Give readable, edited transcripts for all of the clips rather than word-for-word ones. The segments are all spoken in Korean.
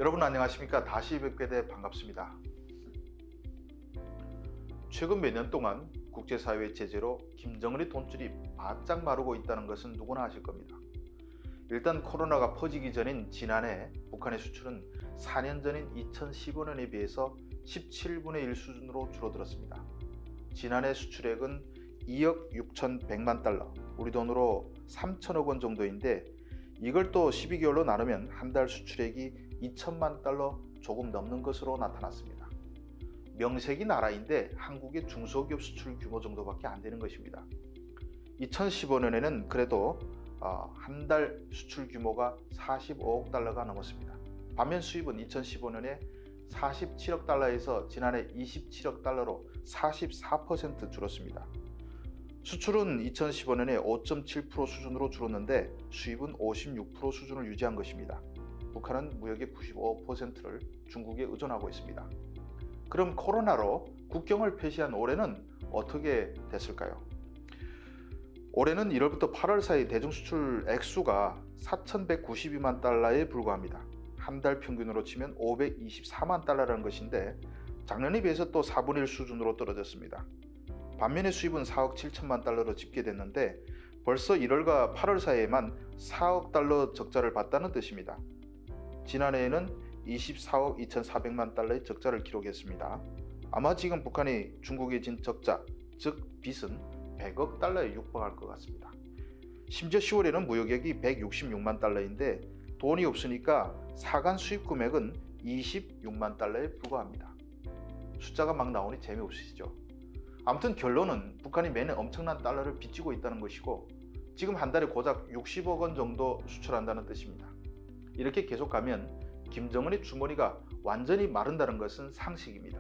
여러분 안녕하십니까? 다시 뵙게 돼 반갑습니다. 최근 몇 년 동안 국제사회의 제재로 김정은의 돈줄이 바짝 마르고 있다는 것은 누구나 아실 겁니다. 일단 코로나가 퍼지기 전인 지난해 북한의 수출은 4년 전인 2015년에 비해서 17분의 1 수준으로 줄어들었습니다. 지난해 수출액은 2억 6,100만 달러, 우리 돈으로 3천억 원 정도인데 이걸 또 12개월로 나누면 한 달 수출액이 2천만 달러 조금 넘는 것으로 나타났습니다. 명색이 나라인데 한국의 중소기업 수출 규모 정도밖에 안 되는 것입니다. 2015년에는 그래도 한 달 수출 규모가 45억 달러가 넘었습니다. 반면 수입은 2015년에 47억 달러에서 지난해 27억 달러로 44% 줄었습니다. 수출은 2015년에 5.7% 수준으로 줄었는데 수입은 56% 수준을 유지한 것입니다. 북한은 무역의 95%를 중국에 의존하고 있습니다. 그럼 코로나로 국경을 폐쇄한 올해는 어떻게 됐을까요? 올해는 1월부터 8월 사이 대중수출 액수가 4,192만 달러에 불과합니다. 한 달 평균으로 치면 524만 달러라는 것인데 작년에 비해서 또 4분의 1 수준으로 떨어졌습니다. 반면에 수입은 4억 7천만 달러로 집계됐는데 벌써 1월과 8월 사이에만 4억 달러 적자를 봤다는 뜻입니다. 지난해에는 24억 2,400만 달러의 적자를 기록했습니다. 아마 지금 북한이 중국에 진 적자, 즉 빚은 100억 달러에 육박할 것 같습니다. 심지어 10월에는 무역액이 166만 달러인데 돈이 없으니까 사간 수입 금액은 26만 달러에 불과합니다. 숫자가 막 나오니 재미없으시죠? 아무튼 결론은 북한이 매년 엄청난 달러를 빚지고 있다는 것이고 지금 한 달에 고작 60억 원 정도 수출한다는 뜻입니다. 이렇게 계속 가면 김정은의 주머니가 완전히 마른다는 것은 상식입니다.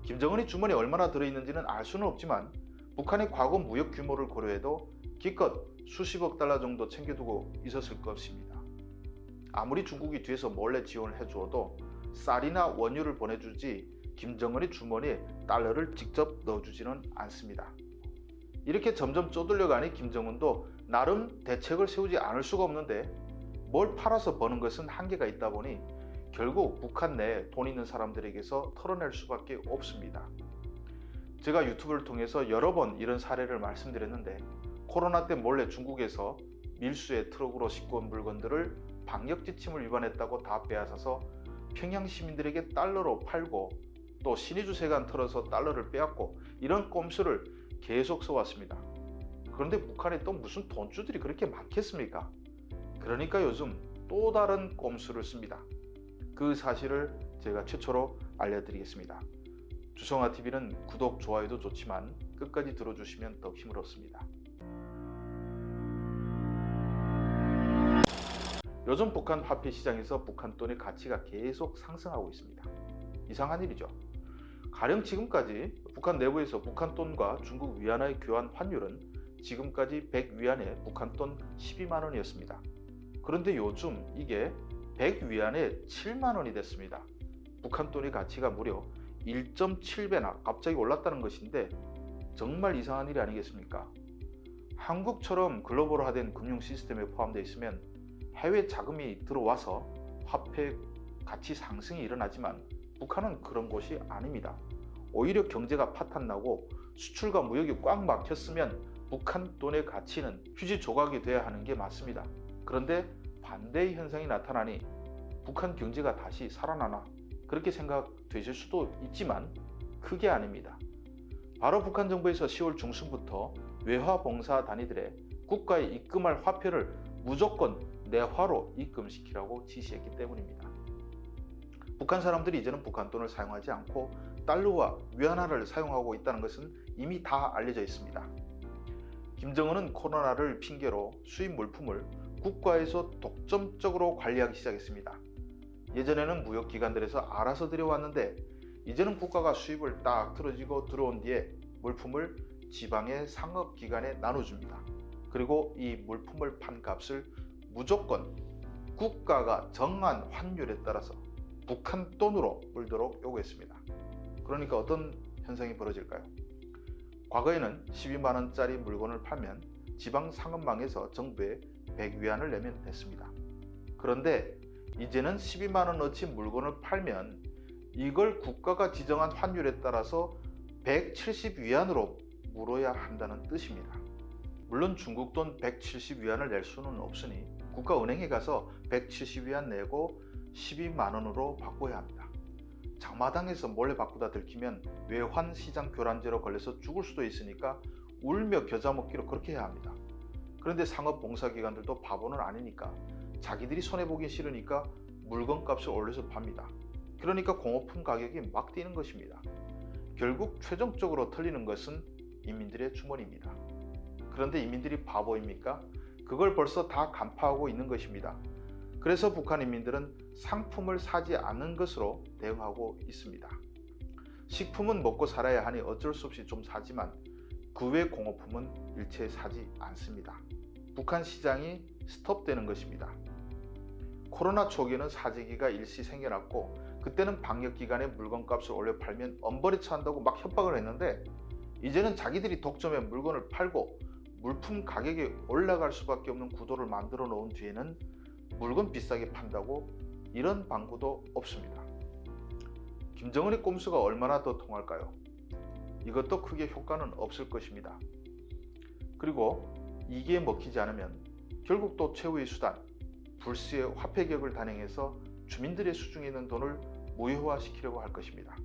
김정은의 주머니에 얼마나 들어있는지는 알 수는 없지만 북한의 과거 무역 규모를 고려해도 기껏 수십억 달러 정도 챙겨두고 있었을 것입니다. 아무리 중국이 뒤에서 몰래 지원을 해주어도 쌀이나 원유를 보내주지 김정은의 주머니에 달러를 직접 넣어주지는 않습니다. 이렇게 점점 쪼들려가니 김정은도 나름 대책을 세우지 않을 수가 없는데 뭘 팔아서 버는 것은 한계가 있다 보니 결국 북한 내에 돈 있는 사람들에게서 털어낼 수밖에 없습니다. 제가 유튜브를 통해서 여러 번 이런 사례를 말씀드렸는데 코로나 때 몰래 중국에서 밀수의 트럭으로 싣고 온 물건들을 방역 지침을 위반했다고 다 빼앗아서 평양 시민들에게 달러로 팔고 또 신의주세관 털어서 달러를 빼앗고 이런 꼼수를 계속 써왔습니다. 그런데 북한에 또 무슨 돈주들이 그렇게 많겠습니까? 그러니까 요즘 또 다른 꼼수를 씁니다. 그 사실을 제가 최초로 알려드리겠습니다. 주성아TV는 구독, 좋아요도 좋지만 끝까지 들어주시면 더 힘을 얻습니다. 요즘 북한 화폐 시장에서 북한 돈의 가치가 계속 상승하고 있습니다. 이상한 일이죠. 가령 지금까지 북한 내부에서 북한 돈과 중국 위안화의 교환 환율은 지금까지 100위안에 북한 돈 12만 원이었습니다. 그런데 요즘 이게 100위안에 7만 원이 됐습니다. 북한 돈의 가치가 무려 1.7배나 갑자기 올랐다는 것인데 정말 이상한 일이 아니겠습니까? 한국처럼 글로벌화된 금융 시스템에 포함되어 있으면 해외 자금이 들어와서 화폐 가치 상승이 일어나지만 북한은 그런 곳이 아닙니다. 오히려 경제가 파탄나고 수출과 무역이 꽉 막혔으면 북한 돈의 가치는 휴지 조각이 돼야 하는 게 맞습니다. 그런데 반대의 현상이 나타나니 북한 경제가 다시 살아나나 그렇게 생각되실 수도 있지만 그게 아닙니다. 바로 북한 정부에서 10월 중순부터 외화봉사 단위들의 국가에 입금할 화폐를 무조건 내화로 입금시키라고 지시했기 때문입니다. 북한 사람들이 이제는 북한 돈을 사용하지 않고 달러와 위안화를 사용하고 있다는 것은 이미 다 알려져 있습니다. 김정은은 코로나를 핑계로 수입 물품을 국가에서 독점적으로 관리하기 시작했습니다. 예전에는 무역기관들에서 알아서 들여왔는데 이제는 국가가 수입을 딱 틀어지고 들어온 뒤에 물품을 지방의 상업기관에 나눠줍니다. 그리고 이 물품을 판 값을 무조건 국가가 정한 환율에 따라서 북한 돈으로 물도록 요구했습니다. 그러니까 어떤 현상이 벌어질까요? 과거에는 12만원짜리 물건을 팔면 지방 상업망에서 정부에 100위안을 내면 됐습니다. 그런데 이제는 12만 원어치 물건을 팔면 이걸 국가가 지정한 환율에 따라서 170위안으로 물어야 한다는 뜻입니다. 물론 중국 돈 170위안을 낼 수는 없으니 국가은행에 가서 170위안 내고 12만 원으로 바꿔야 합니다. 장마당에서 몰래 바꾸다 들키면 외환 시장 교란죄로 걸려서 죽을 수도 있으니까 울며 겨자 먹기로 그렇게 해야 합니다. 그런데 상업 봉사기관들도 바보는 아니니까 자기들이 손해보기 싫으니까 물건값을 올려서 팝니다. 그러니까 공업품 가격이 막 뛰는 것입니다. 결국 최종적으로 털리는 것은 인민들의 주머니입니다. 그런데 인민들이 바보입니까? 그걸 벌써 다 간파하고 있는 것입니다. 그래서 북한 인민들은 상품을 사지 않는 것으로 대응하고 있습니다. 식품은 먹고 살아야 하니 어쩔 수 없이 좀 사지만 그 외 공업품은 일체 사지 않습니다. 북한 시장이 스톱되는 것입니다. 코로나 초기에는 사재기가 일시 생겨났고 그때는 방역기간에 물건값을 올려 팔면 엄벌에 처한다고 막 협박을 했는데 이제는 자기들이 독점해 물건을 팔고 물품 가격이 올라갈 수밖에 없는 구도를 만들어 놓은 뒤에는 물건 비싸게 판다고 이런 방구도 없습니다. 김정은의 꼼수가 얼마나 더 통할까요? 이것도 크게 효과는 없을 것입니다. 그리고 이게 먹히지 않으면 결국 또 최후의 수단, 불시의 화폐 개혁을 단행해서 주민들의 수중에 있는 돈을 무효화시키려고 할 것입니다.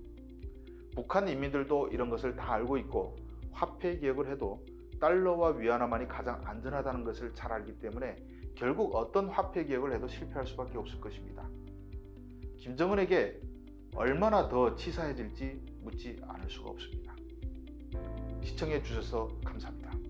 북한 인민들도 이런 것을 다 알고 있고 화폐 개혁을 해도 달러와 위안화만이 가장 안전하다는 것을 잘 알기 때문에 결국 어떤 화폐 개혁을 해도 실패할 수밖에 없을 것입니다. 김정은에게 얼마나 더 치사해질지 묻지 않을 수가 없습니다. 시청해 주셔서 감사합니다.